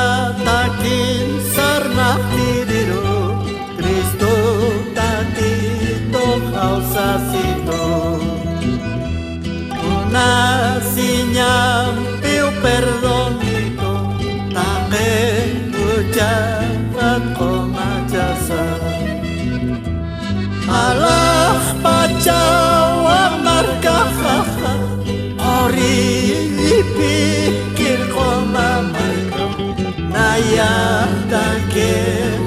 Katakin sarnak diriru Kristo tati tohau sasito Una sinyampiu perdonito Take ucapan komajasa Allah pacawa margaha Ori pikir komamarga Naya take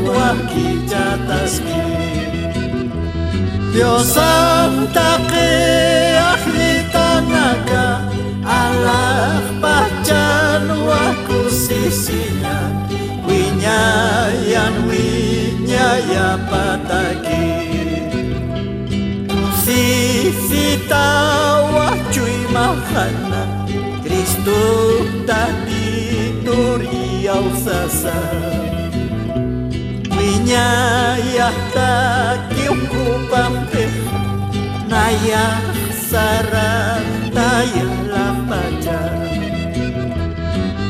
wakijataski Dios take ahli tanaga Allah pacan waku sisinya Winyaya pataki Sisi tawa cuy mahana Kristo tadi nuriau sasa Winyaya takiuku pampir Naya sarang tayalah paca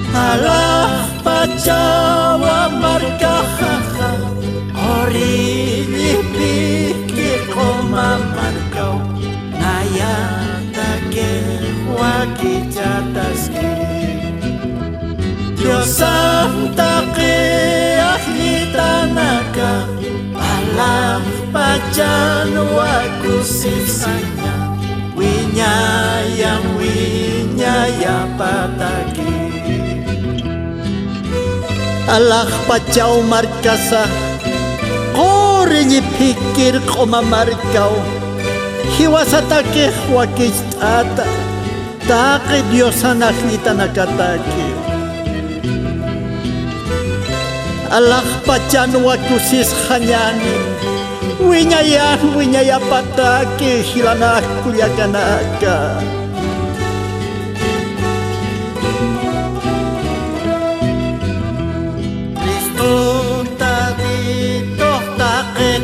Allah pacawa margahaha Ori pikir koma margau Naya take wakijataski Dios take ahli tanaga Allah pacan waku sisanya Winyaya pataki Allah pacau markasa Korenyi pikir koma markau Hiwasatake wakistata Take Diosan ahli tanakatake Allah pacan wakusis hanyani Winyaya patake hilana kuliakanaka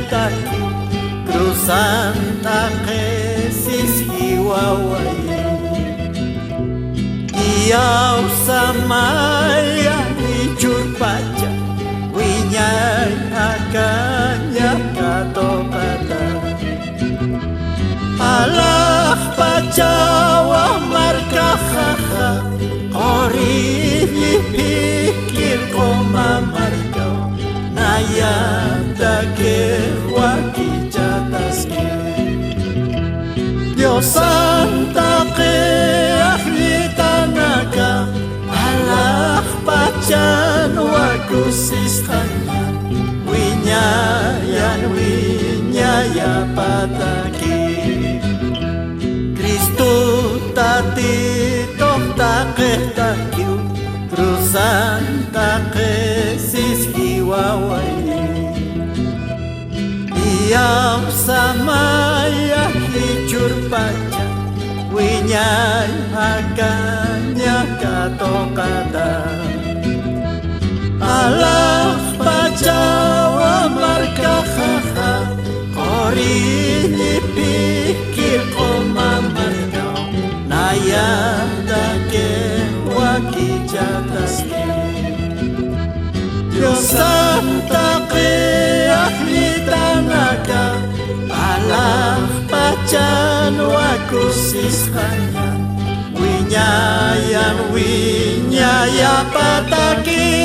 Taki Krusan take sisi wawai Iau samaya hijur paca Winyai akannya katopata Allah pacawa margahaha Ori pikir koma margau Naya take wakijataski Dios take ahli tanaga Allah pacan waku sisanya Winyaya pataki Kristo tati toh take takiu Terusan take sisi wawai Iau samaya hijur paca Winyai akannya katokata Allah pacawa margahaha Ori pikir koma margau Naya take wakijataski Diosan take ahli tanaga Allah pacan waku sisanya Winyaya pataki